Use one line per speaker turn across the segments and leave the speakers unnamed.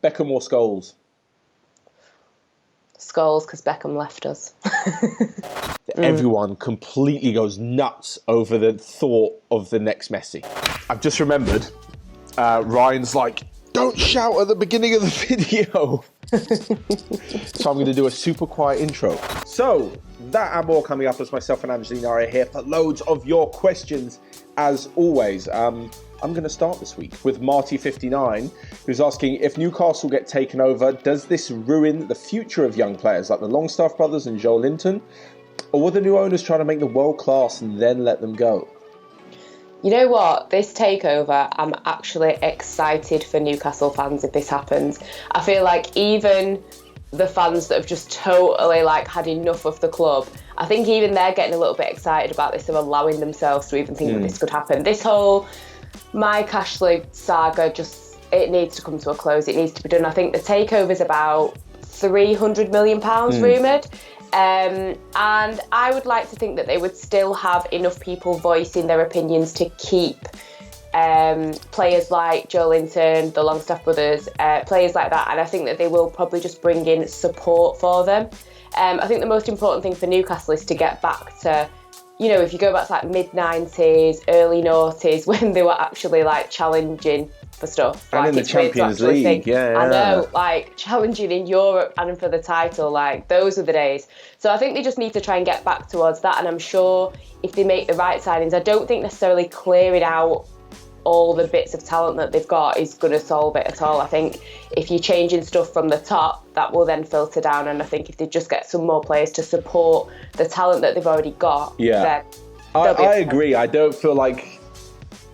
Beckham or Scholes?
Scholes, because Beckham left us.
Everyone completely goes nuts over the thought of the next Messi. I've just remembered, Ryan's like, don't shout at the beginning of the video. So I'm going to do a super quiet intro. So, that and more coming up as myself and Angelina are here for loads of your questions, as always. I'm going to start this week with Marty59, who's asking, if Newcastle get taken over, does this ruin the future of young players like the Longstaff brothers and Joel Linton? Or will the new owners try to make them world class and then let them go?
You know what? This takeover, I'm actually excited for Newcastle fans if this happens. I feel like even the fans that have just totally had enough of the club, I think even they're getting a little bit excited about this of allowing themselves to even think that this could happen. This whole Mike Ashley saga, it needs to come to a close. It needs to be done. I think the takeover's about £300 million rumoured. And I would like to think that they would still have enough people voicing their opinions to keep players like Joe Linton, the Longstaff brothers, players like that. And I think that they will probably just bring in support for them. I think the most important thing for Newcastle is to get back to, if you go back to mid-90s, early noughties, when they were actually challenging for stuff.
And in the Champions League, yeah.
I know, challenging in Europe and for the title, those are the days. So I think they just need to try and get back towards that. And I'm sure if they make the right signings, I don't think necessarily clearing out all the bits of talent that they've got is going to solve it at all. I think if you're changing stuff from the top, that will then filter down. And I think if they just get some more players to support the talent that they've already got, then
I agree. I don't feel like,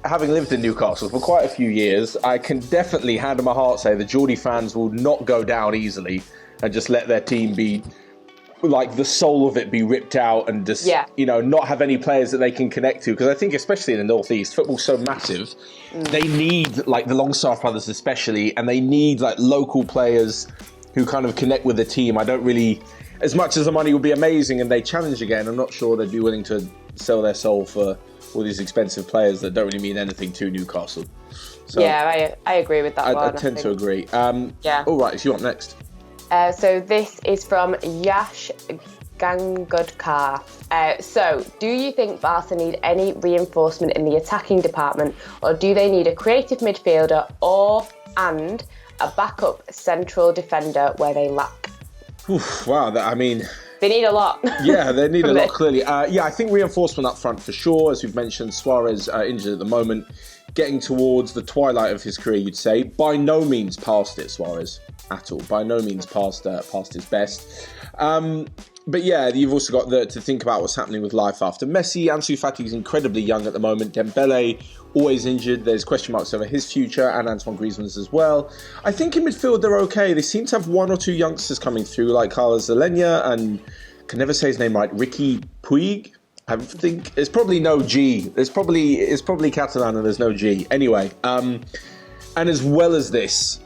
having lived in Newcastle for quite a few years, I can definitely, hand on my heart, say the Geordie fans will not go down easily and just let their team be, the soul of it be ripped out and just, not have any players that they can connect to. Because I think, especially in the North East, football's so massive. They need, the Longstaff brothers especially, and they need, local players who kind of connect with the team. I don't really, as much as the money would be amazing and they challenge again, I'm not sure they'd be willing to sell their soul for all these expensive players that don't really mean anything to Newcastle. So
yeah, I agree with that one.
I tend to agree.
Yeah.
All right, so you want next?
So this is from Yash Gangodkar. So, do you think Barca need any reinforcement in the attacking department, or do they need a creative midfielder and a backup central defender where they lack?
Oof, wow,
they need a lot.
Yeah, they need a lot, clearly. I think reinforcement up front for sure. As we've mentioned, Suarez injured at the moment, getting towards the twilight of his career, you'd say. By no means past it, Suarez, at all. By no means past his best. But yeah, you've also got to think about what's happening with life after Messi. Ansu Fati's incredibly young at the moment. Dembele, always injured. There's question marks over his future, and Antoine Griezmann's as well. I think in midfield they're okay. They seem to have one or two youngsters coming through, like Carlos Zelenya and, I can never say his name right, Ricky Puig. I think it's probably no G. It's probably Catalan and there's no G. Anyway, and as well as this,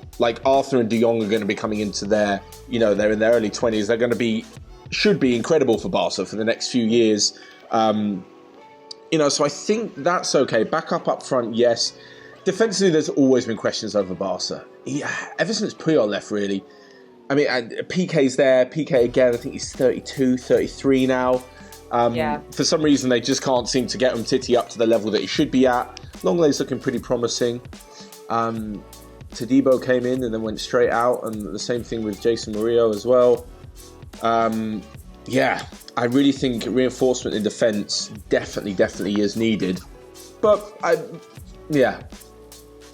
Arthur and De Jong are going to be coming into they're in their early 20s. They're should be incredible for Barca for the next few years. So I think that's okay. Back up front, yes. Defensively, there's always been questions over Barca. Ever since Puyol left, really. PK's there. PK again, I think he's 32, 33 now. For some reason, they just can't seem to get Umtiti up to the level that he should be at. Lenglet's looking pretty promising. Todibo came in and then went straight out, and the same thing with Jason Murillo as well. I really think reinforcement in defence definitely is needed. But,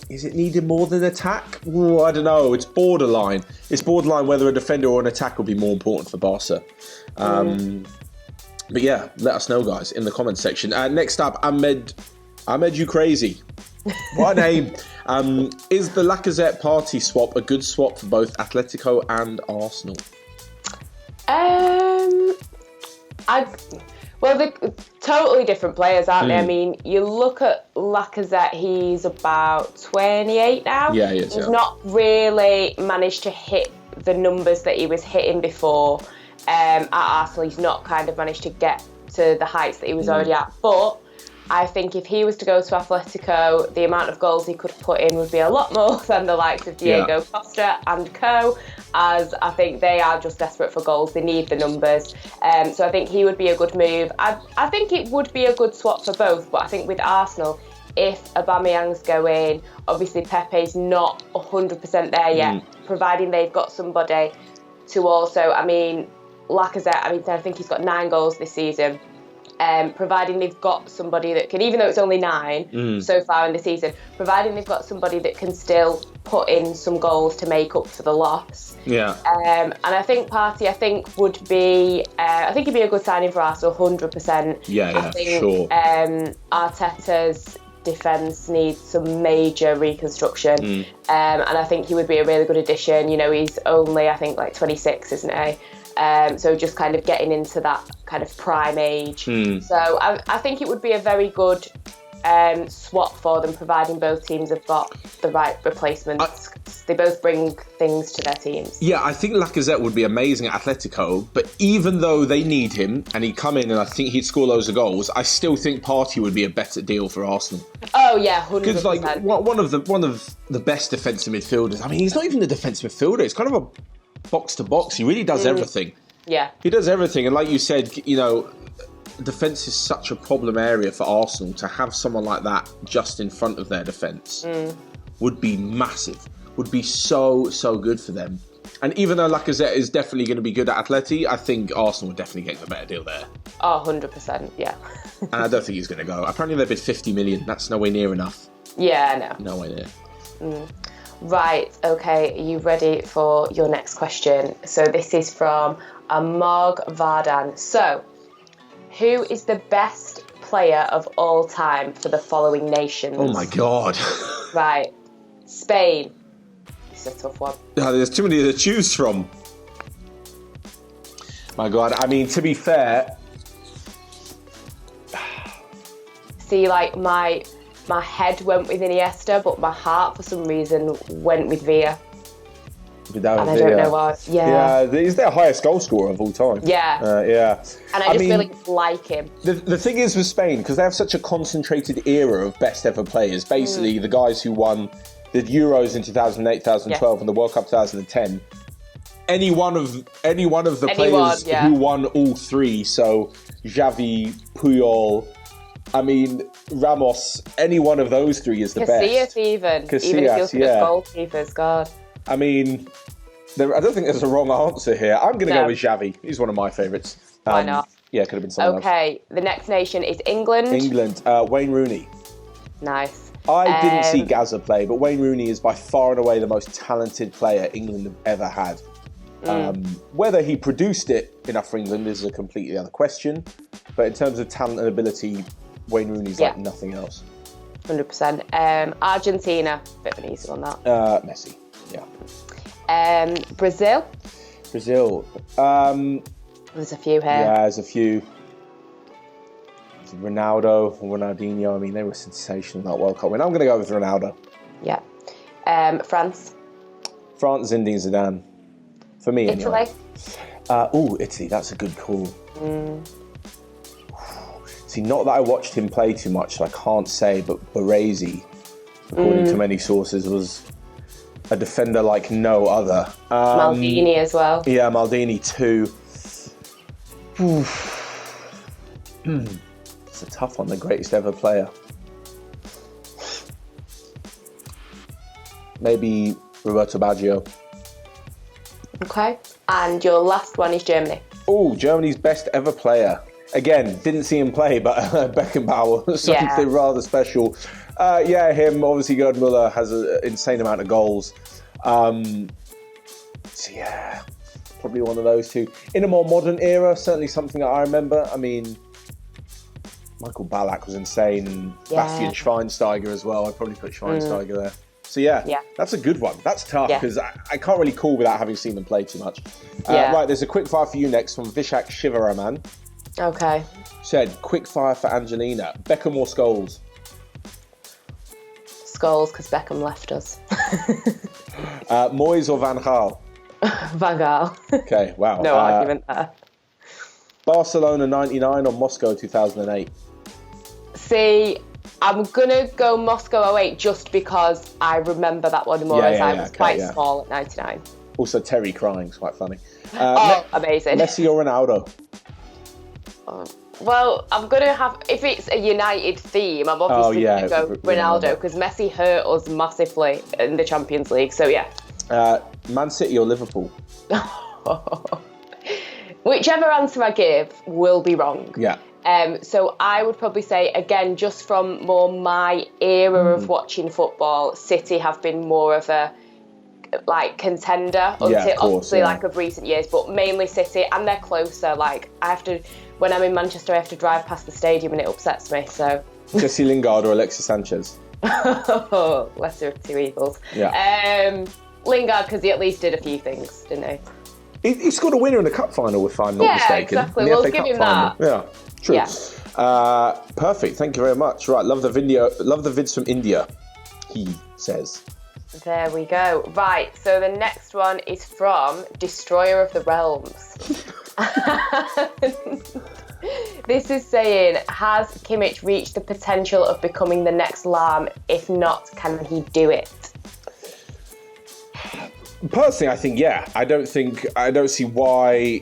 is it needed more than attack? Ooh, I don't know. It's borderline. It's borderline whether a defender or an attack would be more important for Barca. But yeah, let us know, guys, in the comments section. Next up, Ahmed, you crazy. What a name. Is the Lacazette party swap a good swap for both Atletico and Arsenal?
They're totally different players, aren't they? You look at Lacazette, he's about 28 now.
Yeah, he is.
He's not really managed to hit the numbers that he was hitting before at Arsenal. He's not kind of managed to get to the heights that he was already at. But I think if he was to go to Atletico, the amount of goals he could put in would be a lot more than the likes of Diego Costa and co, as I think they are just desperate for goals. They need the numbers. So I think he would be a good move. I think it would be a good swap for both, but I think with Arsenal, if Aubameyang's going, obviously Pepe's not 100% there yet, providing they've got somebody to also, I mean, Lacazette, I think he's got 9 goals this season. Providing they've got somebody that can, even though it's only 9 so far in the season, providing they've got somebody that can still put in some goals to make up for the loss.
Yeah.
And I think Partey, would be, I think he'd be a good signing for Arsenal, 100%.
Yeah,
I think,
sure.
Arteta's defence needs some major reconstruction. And I think he would be a really good addition. You know, he's only, I think, like 26, isn't he? So just kind of getting into that kind of prime age. So I think it would be a very good swap for them, providing both teams have got the right replacements. They both bring things to their teams.
Yeah, I think Lacazette would be amazing at Atletico, but even though they need him and he'd come in and I think he'd score loads of goals, I still think Partey would be a better deal for Arsenal.
Oh yeah, 100%.
Because like one of the best defensive midfielders. I mean, he's not even a defensive midfielder. It's kind of a box to box. He really does everything.
Yeah,
he does everything. And like you said, you know, defence is such a problem area for Arsenal. To have someone like that just in front of their defence would be massive. Would be so good for them. And even though Lacazette is definitely going to be good at Atleti, I think Arsenal would definitely get the better deal there.
Oh, 100%, yeah.
And I don't think he's going to go. Apparently they bid 50 million. That's nowhere near enough.
Yeah, no.
Nowhere near.
Right, okay, are you ready for your next question? So this is from Amog Vardan. So, who is the best player of all time for the following nations?
Oh my God.
Right, Spain. It's a tough one.
There's too many to choose from. My God, I mean, to be fair...
See, like, my head went with Iniesta, but my heart, for some reason, went with Villa. And I don't know why. Yeah,
he's their highest goal scorer of all time.
Yeah.
Yeah.
And I just really like him.
The thing is with Spain, because they have such a concentrated era of best ever players, basically the guys who won the Euros in 2008, 2012 and the World Cup 2010, any one of the players who won all three, so Xavi, Puyol, I mean, Ramos, any one of those three is the best.
Casillas even if you're looking at goalkeepers, God.
I mean, I don't think there's a wrong answer here. I'm going to go with Xavi. He's one of my favourites.
Why not?
Yeah, it could have been someone else.
Okay, the next nation is England.
Wayne Rooney.
Nice.
I didn't see Gaza play, but Wayne Rooney is by far and away the most talented player England have ever had. Whether he produced it enough for England is a completely other question. But in terms of talent and ability, Wayne Rooney's like nothing else.
100%. Argentina, bit of an easy one that.
Messi, yeah.
Brazil. There's a few here.
Yeah, there's a few. Ronaldo or Ronaldinho, I mean, they were sensational that World Cup win. I'm going to go with Ronaldo.
Yeah. France.
Zinedine Zidane. For me,
Italy.
Anyway. Italy, that's a good call. See, not that I watched him play too much, so I can't say, but Baresi, according to many sources, was a defender like no other.
Maldini as well.
Yeah, Maldini too. It's a tough one, the greatest ever player. Maybe Roberto Baggio.
Okay. And your last one is Germany.
Oh, Germany's best ever player. Again, didn't see him play, but Beckenbauer, something rather special. Him. Obviously, Gerd Müller has an insane amount of goals. So yeah, probably one of those two. In a more modern era, certainly something that I remember. I mean, Michael Ballack was insane. Bastian Schweinsteiger as well. I'd probably put Schweinsteiger there. So yeah, that's a good one. That's tough because I can't really call without having seen them play too much. Right, there's a quick fire for you next from Vishak Shivaraman.
Okay.
Said, quick fire for Angelina. Beckham or Scholes?
Scholes, because Beckham left us.
Moyes or Van Gaal?
Van Gaal.
Okay, wow.
No argument there.
Barcelona 99 or Moscow 2008?
See, I'm going to go Moscow 08 just because I remember that one more as I was quite small at 99.
Also, Terry crying is quite funny.
Amazing.
Messi or Ronaldo?
Well, I'm going to have, if it's a United theme, I'm obviously going to go Ronaldo because Messi hurt us massively in the Champions League. So, yeah.
Man City or Liverpool?
Whichever answer I give will be wrong.
Yeah.
So I would probably say, again, just from more my era of watching football, City have been more of a contender of recent years, but mainly City, and they're closer. Like when I'm in Manchester, I have to drive past the stadium and it upsets me. So
Jesse Lingard or Alexis Sanchez?
Lesser of two evils.
Yeah.
Lingard, because he at least did a few things, didn't he?
He scored a winner in the cup final, if I'm not mistaken.
Yeah, exactly. We'll give him that.
Yeah, true.
Yeah.
Perfect. Thank you very much. Right, love the vids from India, he says.
There we go. Right, so the next one is from Destroyer of the Realms. This is saying, has Kimmich reached the potential of becoming the next Lahm? If not, can he do it?
Personally, I think I don't see why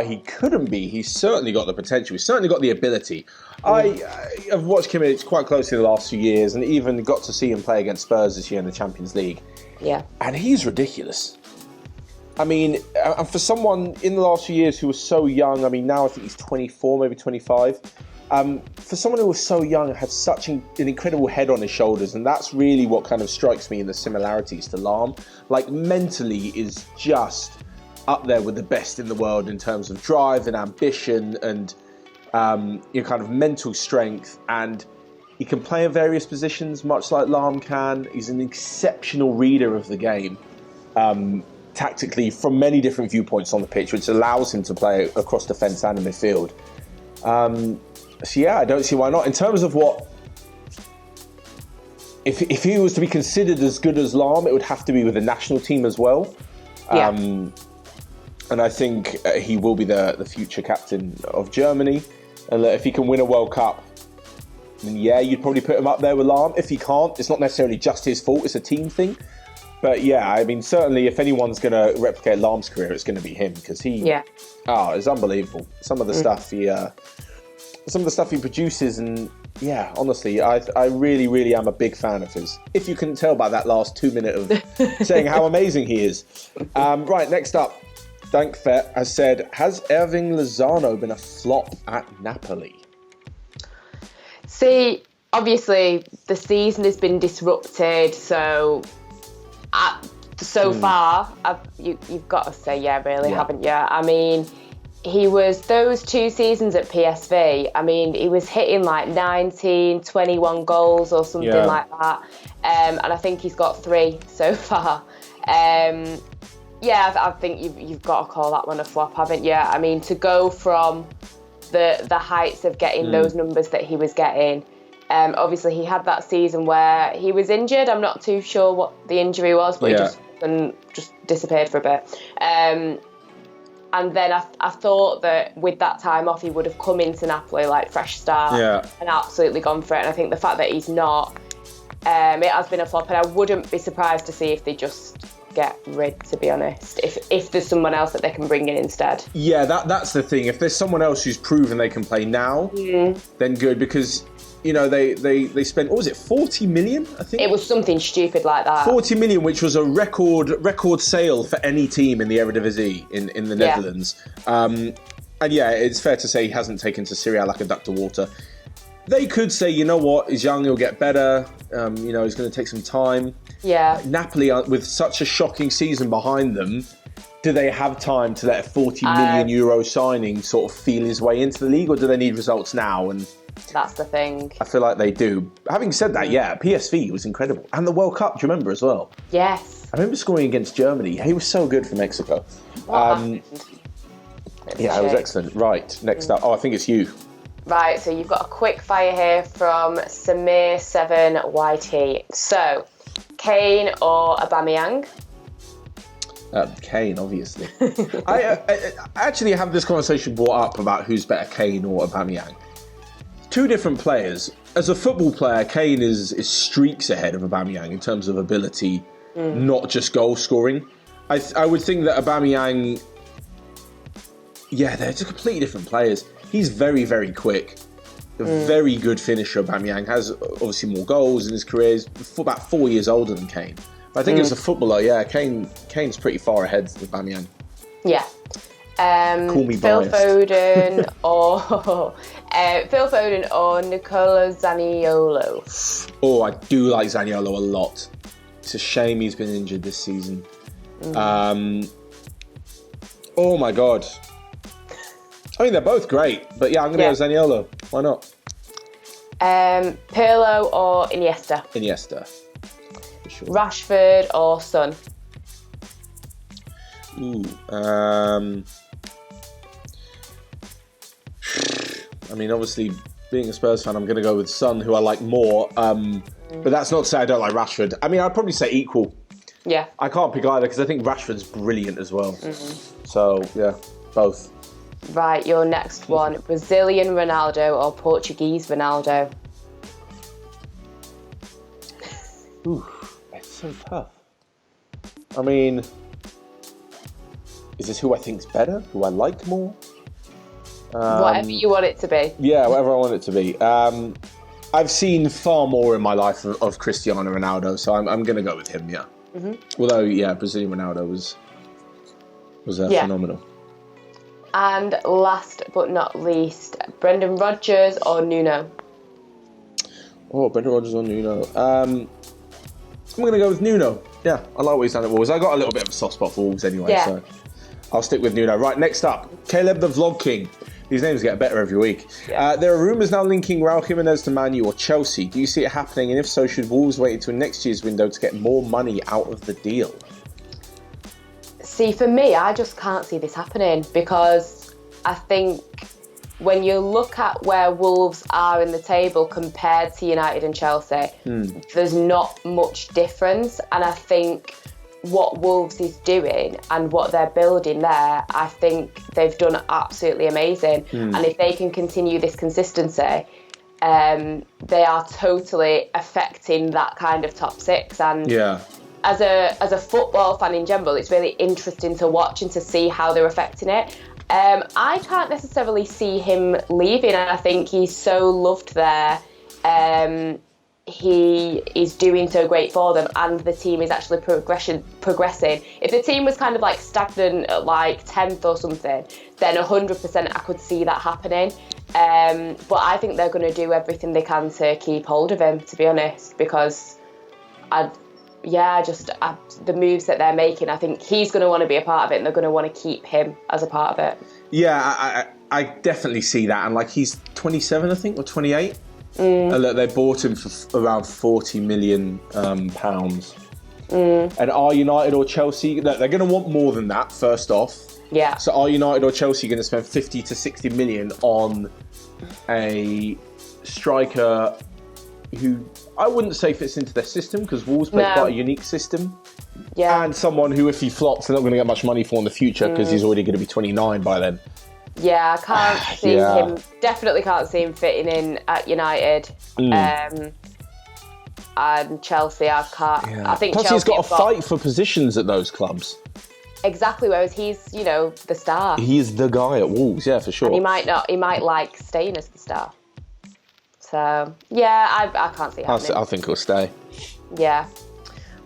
he couldn't be. He's certainly got the potential. He's certainly got the ability. I've watched Kimmich quite closely the last few years, and even got to see him play against Spurs this year in the Champions League. Yeah, and he's ridiculous. I mean, and for someone in the last few years who was so young, I mean, now I think he's 24, maybe 25. For someone who was so young, had such an incredible head on his shoulders, and that's really what kind of strikes me in the similarities to Lahm. Like, mentally is just up there with the best in the world in terms of drive and ambition and kind of mental strength. And he can play in various positions, much like Lahm can. He's an exceptional reader of the game, tactically from many different viewpoints on the pitch, which allows him to play across defence and in midfield. So yeah, I don't see why not. In terms of if he was to be considered as good as Lahm, it would have to be with the national team as well. Yeah. And I think he will be the future captain of Germany. And if he can win a World Cup, then you'd probably put him up there with Lahm. If he can't, it's not necessarily just his fault, it's a team thing. But yeah, I mean, certainly if anyone's going to replicate Lahm's career, it's going to be him, because it's unbelievable. Some of the stuff he produces, and yeah, honestly, I really, really am a big fan of his. If you couldn't tell by that last 2 minutes of saying how amazing he is. Right, next up, Dankfet has said, has Hirving Lozano been a flop at Napoli?
See, obviously, the season has been disrupted, so far, you've got to say haven't you? I mean, he was those 2 seasons at PSV, I mean, he was hitting like 19, 21 goals or something like that. And I think he's got 3 so far. I think you've got to call that one a flop, haven't you? I mean, to go from the heights of getting those numbers that he was getting. Obviously, he had that season where he was injured. I'm not too sure what the injury was, but he just disappeared for a bit. And then I thought that with that time off, he would have come into Napoli like fresh start and absolutely gone for it. And I think the fact that he's not, it has been a flop. And I wouldn't be surprised to see if they just get rid, to be honest, if there's someone else that they can bring in instead. Yeah,
that's the thing. If there's someone else who's proven they can play now, then good, because you know, they spent, what was it, 40 million, I think?
It was something stupid like that.
40 million, which was a record sale for any team in the Eredivisie in the Netherlands. And it's fair to say he hasn't taken to Serie A like a duck to water. They could say, you know what, he's young, he'll get better. He's going to take some time. Yeah. Napoli, with such a shocking season behind them, do they have time to let a 40 million euro signing sort of feel his way into the league, or do they need results now? And
that's the thing.
I feel like they do. Having said that, PSV was incredible. And the World Cup, do you remember as well?
Yes.
I remember scoring against Germany. He was so good for Mexico.
It
was excellent. Right, next up. Oh, I think it's you.
Right, so you've got a quick fire here from Samir7YT. So, Kane or Aubameyang?
Kane, obviously. I actually have this conversation brought up about who's better, Kane or Aubameyang. two different players. As a football player, Kane is streaks ahead of Aubameyang in terms of ability, not just goal scoring. I would think that Aubameyang, they're just completely different players. He's very, very quick. A very good finisher. Aubameyang has obviously more goals in his career. He's about 4 years older than Kane. But I think as a footballer, Kane's pretty far ahead of Aubameyang.
Yeah.
Call me
Phil
biased.
Foden or Nicola Zaniolo.
Oh, I do like Zaniolo a lot. It's a shame he's been injured this season. Oh my God. I mean, they're both great, but I'm going to go Zaniolo. Why not?
Pirlo or Iniesta?
Iniesta, for sure.
Rashford or Son?
Ooh. I mean, obviously, being a Spurs fan, I'm going to go with Son, who I like more. But that's not to say I don't like Rashford. I mean, I'd probably say equal.
Yeah.
I can't pick either because I think Rashford's brilliant as well. So, both.
Right, your next one. Brazilian Ronaldo or Portuguese Ronaldo?
Ooh, it's so tough. I mean, is this who I think's better? Who I like more?
Whatever you want it to be.
Yeah, whatever I want it to be. I've seen far more in my life of Cristiano Ronaldo, so I'm going to go with him, Although, Brazilian Ronaldo was phenomenal.
And last but not least, Brendan Rodgers or Nuno?
Oh, Brendan Rodgers or Nuno. I'm going to go with Nuno. Yeah, I like what he's done at Wolves. I got a little bit of a soft spot for Wolves anyway, so I'll stick with Nuno. Right, next up, Caleb the Vlog King. These names get better every week. Yeah. There are rumours now linking Raul Jimenez to Man U or Chelsea. Do you see it happening? And if so, should Wolves wait until next year's window to get more money out of the deal?
See, for me, I just can't see this happening because I think when you look at where Wolves are in the table compared to United and Chelsea, there's not much difference. And I think what Wolves is doing and what they're building there, I think they've done absolutely amazing. And if they can continue this consistency, they are totally affecting that kind of top six. And as a football fan in general, it's really interesting to watch and to see how they're affecting it. I can't necessarily see him leaving, and I think he's so loved there. He is doing so great for them, and the team is actually progressing. If the team was kind of like stagnant at like 10th or something, then 100% I could see that happening. But I think they're going to do everything they can to keep hold of him, to be honest, because the moves that they're making, I think he's going to want to be a part of it, and they're going to want to keep him as a part of it. Yeah,
I definitely see that. And like, he's 27, I think, or 28. Look, they bought him for around £40 million. And are United or Chelsea, look, they're going to want more than that, first off.
Yeah.
So are United or Chelsea going to spend 50 to 60 million on a striker who I wouldn't say fits into their system, because Wolves play quite a unique system.
Yeah.
And someone who, if he flops, they're not going to get much money for in the future, because he's already going to be 29 by then.
Yeah, I can't see him. Definitely can't see him fitting in at United. And Chelsea, I can't. I think
plus,
Chelsea
he's got to fight for positions at those clubs.
Exactly, whereas he's, the star.
He is the guy at Wolves, yeah, for sure.
And he might not. He might like staying as the star. So I can't see it happening.
I think he'll stay.
Yeah.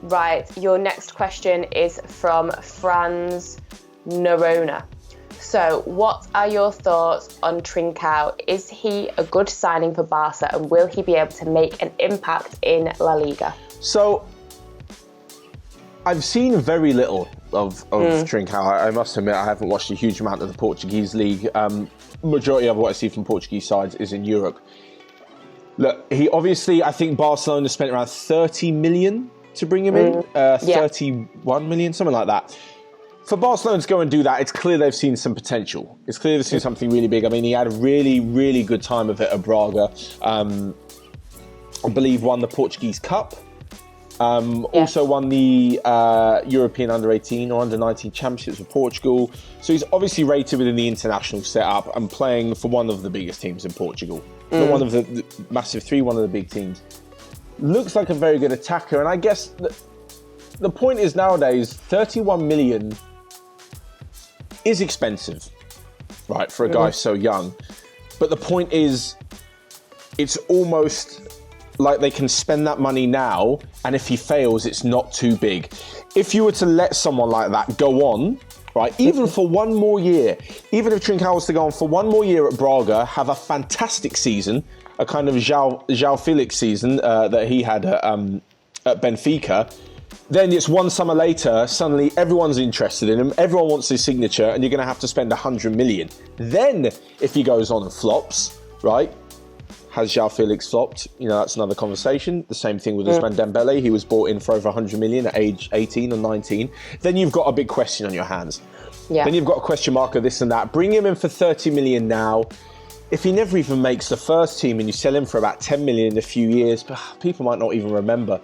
Right. Your next question is from Franz Nerona. So, what are your thoughts on Trincao? Is he a good signing for Barca, and will he be able to make an impact in La Liga? So,
I've seen very little of Trincao. I must admit, I haven't watched a huge amount of the Portuguese league. Majority of what I see from Portuguese sides is in Europe. Look, he obviously, I think Barcelona spent around 30 million to bring him in. 31 million, something like that. For Barcelona to go and do that, it's clear they've seen some potential. It's clear they've seen something really big. I mean, he had a really, really good time of it at Braga. I believe won the Portuguese Cup. Also won the European Under-18 or Under-19 Championships with Portugal. So he's obviously rated within the international setup and playing for one of the biggest teams in Portugal. Not one of the massive three, one of the big teams. Looks like a very good attacker. And I guess the point is nowadays, 31 million is expensive, right, for a guy so young. But the point is, it's almost like they can spend that money now, and if he fails, it's not too big. If you were to let someone like that go on, right, even for one more year, even if Trincao was to go on for one more year at Braga, have a fantastic season, a kind of João Felix season that he had at Benfica, then it's one summer later, suddenly everyone's interested in him, everyone wants his signature, and you're going to have to spend 100 million. Then, if he goes on and flops, right, has João Felix flopped? You know, that's another conversation. The same thing with Ousmane Dembele. He was bought in for over 100 million at age 18 or 19. Then you've got a big question on your hands. Yeah. Then you've got a question mark of this and that. Bring him in for 30 million now. If he never even makes the first team and you sell him for about 10 million in a few years, people might not even remember.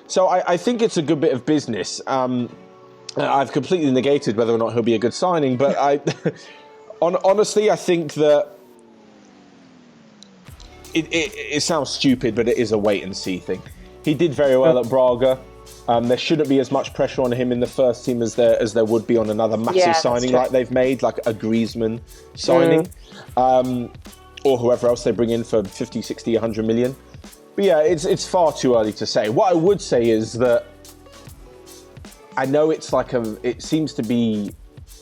So I think it's a good bit of business. I've completely negated whether or not he'll be a good signing, but honestly, I think that it sounds stupid, but it is a wait and see thing. He did very well at Braga. There shouldn't be as much pressure on him in the first team as there would be on another massive signing like they've made, like a Griezmann signing, or whoever else they bring in for 50, 60, 100 million. But yeah, it's far too early to say. What I would say is that I know it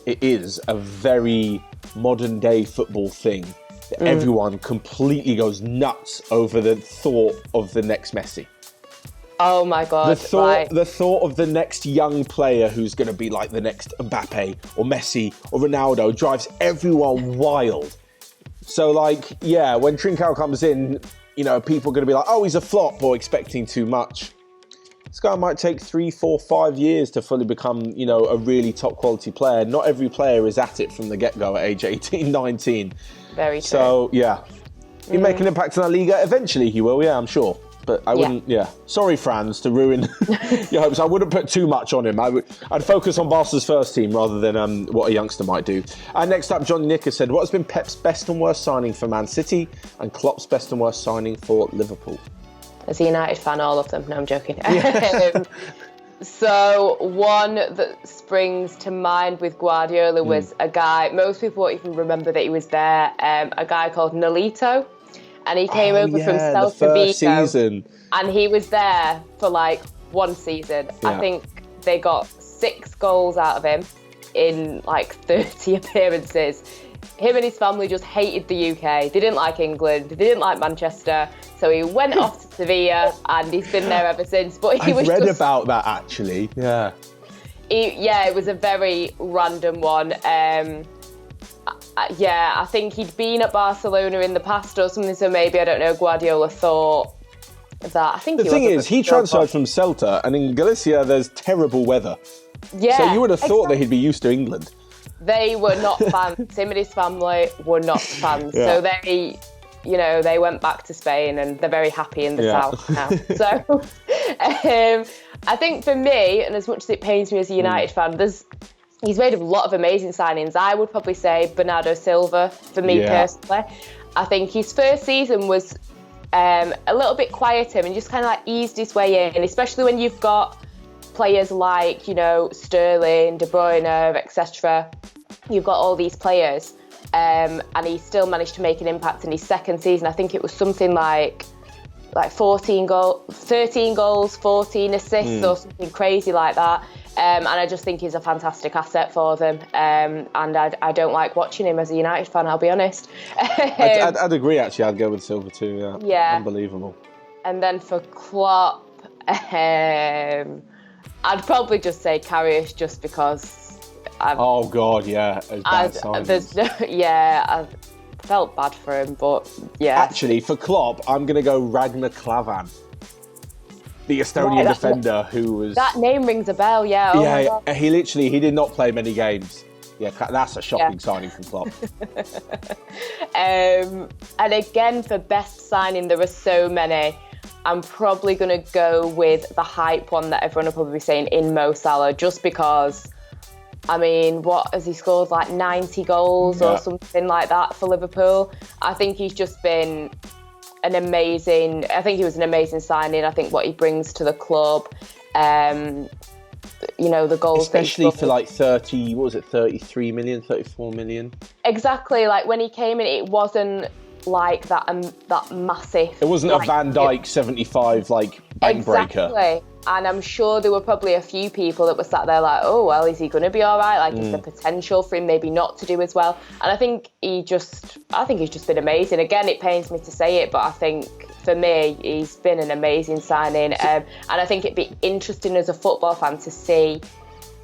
is a very modern day football thing. Everyone completely goes nuts over the thought of the next Messi.
Oh my God.
The thought of the next young player who's going to be like the next Mbappe or Messi or Ronaldo drives everyone wild. So when Trincao comes in, you know, people are going to be like, oh, he's a flop or expecting too much. This guy might take 3, 4, 5 years to fully become, you know, a really top quality player. Not every player is at it from the get-go at age 18, 19. Very true. So, yeah. He'll make an impact in La Liga. Eventually he will, I'm sure. But I wouldn't, Sorry, Franz, to ruin your hopes. I wouldn't put too much on him. I'd focus on Barca's first team rather than what a youngster might do. Next up, John Nicker said, what has been Pep's best and worst signing for Man City and Klopp's best and worst signing for Liverpool?
As a United fan, all of them. No, I'm joking. Yeah. So one that springs to mind with Guardiola was a guy, most people won't even remember that he was there, a guy called Nolito. And he came over from Celta Vigo. Season. And he was there for like one season. Yeah. I think they got 6 goals out of him in like 30 appearances. Him and his family just hated the UK. They didn't like England. They didn't like Manchester. So he went off to Sevilla and he's been there ever since. But
I've read about that actually. Yeah.
It was a very random one. I think he'd been at Barcelona in the past or something, so maybe, I don't know, Guardiola thought that. I think
the thing is, he transferred from Celta, and in Galicia there's terrible weather. Yeah. So you would have thought that he'd be used to England.
They were not fans. Him and his family were not fans. Yeah. So they went back to Spain and they're very happy in the south now. So I think for me, and as much as it pains me as a United fan, he's made a lot of amazing signings. I would probably say Bernardo Silva, for me personally. I think his first season was a little bit quieter and just kind of like eased his way in, especially when you've got players like, you know, Sterling, De Bruyne, etc. You've got all these players and he still managed to make an impact in his second season. I think it was something like 13 goals, 14 assists or something crazy like that. And I just think he's a fantastic asset for them. And I don't like watching him as a United fan, I'll be honest.
I'd agree, actually. I'd go with Silva too, yeah. Unbelievable.
And then for Klopp, I'd probably just say Karius just because... I felt bad for him, but yeah.
Actually, for Klopp, I'm going to go Ragnar Klavan. The Estonian defender who was...
That name rings a bell, yeah. Oh my God.
He did not play many games. Yeah, that's a shocking signing from Klopp.
And again, for best signing, there are so many. I'm probably going to go with the hype one that everyone will probably be saying in Mo Salah, just because, I mean, what has he scored, like 90 goals or something like that for Liverpool? I think he's just been he was an amazing signing. I think what he brings to the club, the goals.
Especially for like 33 million, 34 million?
Exactly. Like when he came in, it wasn't like that massive.
It wasn't a Van Dijk 75 like bank breaker.
Exactly. And I'm sure there were probably a few people that were sat there like, oh, well, is he going to be all right? Like, is there potential for him maybe not to do as well? And I think he's just been amazing. Again, it pains me to say it, but I think for me, he's been an amazing signing. And I think it'd be interesting as a football fan to see.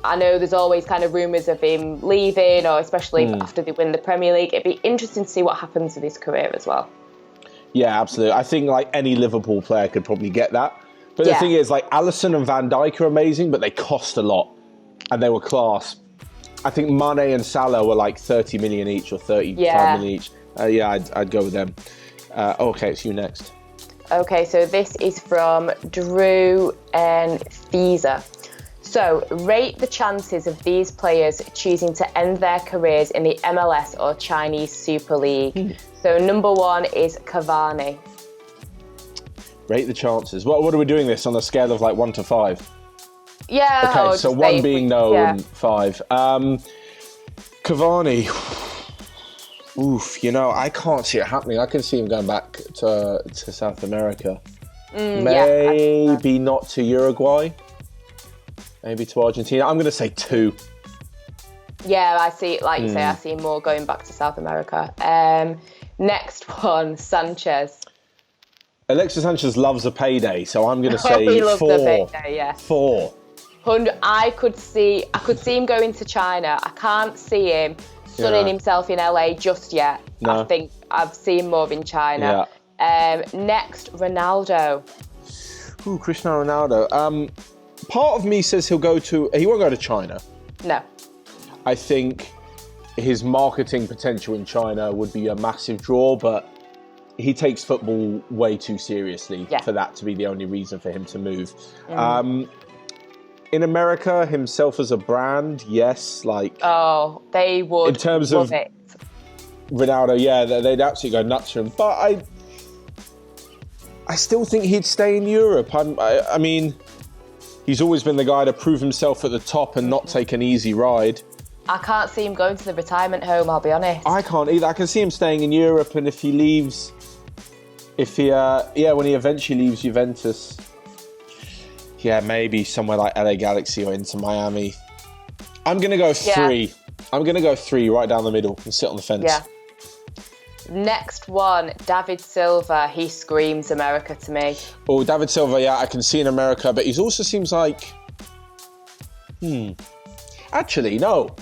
I know there's always kind of rumours of him leaving, or especially after they win the Premier League. It'd be interesting to see what happens with his career as well. Yeah,
absolutely. I think like any Liverpool player could probably get that. But the thing is, like, Alisson and Van Dijk are amazing, but they cost a lot. And they were class. I think Mane and Salah were like 30 million each or 35 million each. I'd go with them. Okay, it's you next.
Okay, so this is from Drew and Fiza. So, rate the chances of these players choosing to end their careers in the MLS or Chinese Super League. So, number 1 is Cavani.
Rate the chances. What are we doing this on a scale of like 1 to 5?
Yeah.
Okay, so 1 being no and 5. Cavani. Oof, I can't see it happening. I can see him going back to South America. Maybe not to Uruguay. Maybe to Argentina. I'm going to say 2.
Yeah, I see, like you say, I see him more going back to South America. Next one, Sanchez.
Alexis Sanchez loves a payday, so I'm going to say 4.
He loves a payday, yeah.
4.
I could see him going to China. I can't see him sunning himself in LA just yet. No. I think I've seen more in China. Yeah. Next, Ronaldo.
Ooh, Cristiano Ronaldo. Part of me says he won't go to China.
No.
I think his marketing potential in China would be a massive draw, but he takes football way too seriously for that to be the only reason for him to move. In America, himself as a brand, yes, like...
Oh, they would in terms love of it.
Ronaldo, yeah, they'd absolutely go nuts for him. But I still think he'd stay in Europe. I mean, he's always been the guy to prove himself at the top and not take an easy ride.
I can't see him going to the retirement home, I'll be honest.
I can't either. I can see him staying in Europe, and if he leaves... when he eventually leaves Juventus, maybe somewhere like LA Galaxy or Inter Miami. I'm going to go 3. I'm going to go 3 right down the middle and sit on the fence.
Yeah. Next one, David Silva. He screams America to me.
Oh, David Silva, I can see in America, but he also seems like... Actually, no.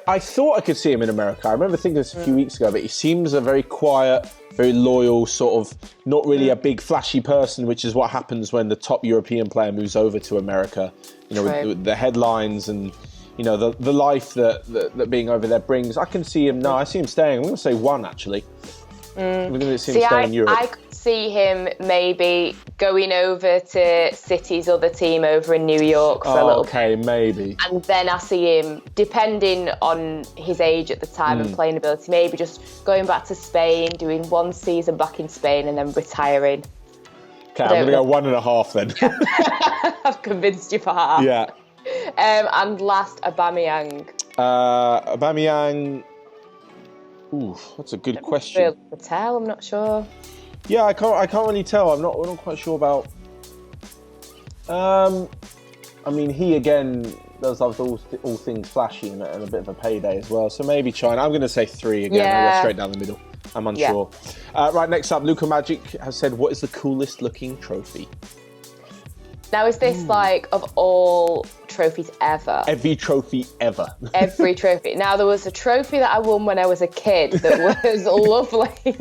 I thought I could see him in America. I remember thinking this a few weeks ago, but he seems a very quiet, very loyal, sort of not really a big flashy person, which is what happens when the top European player moves over to America. With the headlines and the life that being over there brings. I can see him. No, I see him staying. I'm going to say 1 actually. We're going to see him stay in Europe.
I could see him maybe going over to City's other team over in New York for a little bit.
Okay, maybe.
And then I see him, depending on his age at the time and playing ability, maybe just going back to Spain, doing 1 season back in Spain and then retiring.
Okay, I'm going to go 1.5 then.
I've convinced you for half.
Yeah.
And last, Aubameyang.
Aubameyang... Ooh, that's a good question.
Really tell, I'm not sure.
Yeah, I can't really tell. We're not quite sure about. I mean, he again does love all things flashy and a bit of a payday as well. So maybe China. I'm going to say 3 again. I'll go straight down the middle. I'm unsure. Yeah. Right, next up, Luka Magic has said, "What is the coolest looking trophy?"
Now, is this like of all trophies ever?
Every trophy ever.
Every trophy. Now, there was a trophy that I won when I was a kid that was lovely.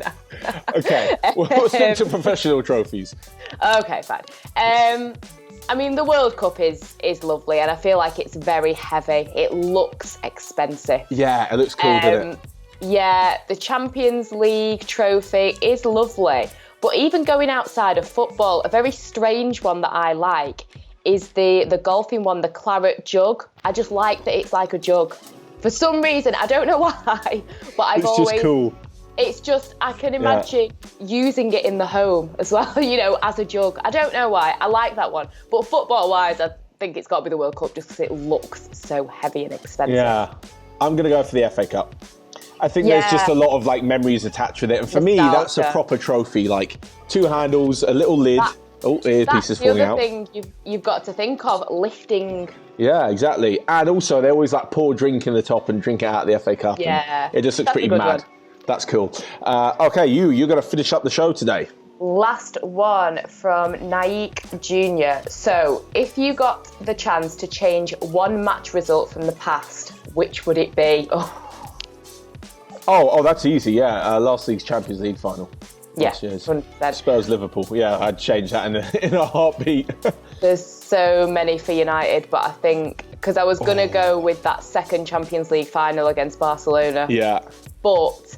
Okay, we'll stick to professional trophies.
Okay, fine. I mean, the World Cup is lovely, and I feel like it's very heavy. It looks expensive.
Yeah, it looks cool, doesn't it?
Yeah, the Champions League trophy is lovely. But even going outside of football, a very strange one that I like is the golfing one, the claret jug. I just like that it's like a jug. For some reason, I don't know why, but I've always...
It's just cool.
It's just, I can imagine using it in the home as well, as a jug. I don't know why. I like that one. But football-wise, I think it's got to be the World Cup just because it looks so heavy and expensive.
Yeah. I'm going to go for the FA Cup. I think there's just a lot of memories attached with it. And for me, that's a proper trophy. 2 handles, a little lid. The earpiece is falling out.
That's the other thing you've got to think of, lifting.
Yeah, exactly. And also, they always pour a drink in the top and drink it out of the FA Cup.
Yeah.
It just looks pretty mad. One. That's cool. Okay, you're going to finish up the show today.
Last one from Naik Jr. So, if you got the chance to change one match result from the past, which would it be?
Oh, that's easy, yeah. Last year's Champions League final.
Yeah, 100%.
Spurs Liverpool. Yeah, I'd change that in a heartbeat.
There's so many for United, but I think, because I was going to go with that second Champions League final against Barcelona.
Yeah.
But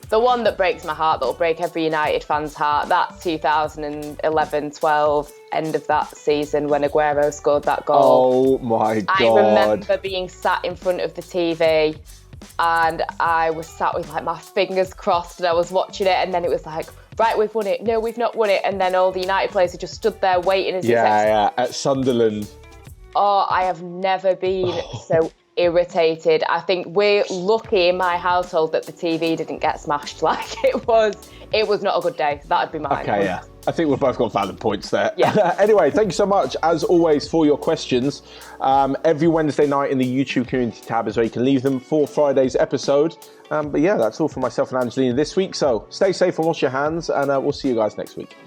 the one that breaks my heart, that will break every United fan's heart, that 2011-12 end of that season when Aguero scored that goal.
Oh my God.
I remember being sat in front of the TV and I was sat with my fingers crossed and I was watching it, and then it was right, we've won it. No, we've not won it. And then all the United players had just stood there waiting as
at Sunderland.
Oh, I have never been so irritated. I think we're lucky in my household that the TV didn't get smashed. It was not a good day. That'd be mine.
Okay, yeah. I think we've both got valid points there.
Yeah.
Anyway, thank you so much, as always, for your questions. Every Wednesday night in the YouTube community tab is where you can leave them for Friday's episode. But yeah, that's all from myself and Angelina this week. So stay safe and wash your hands, and we'll see you guys next week.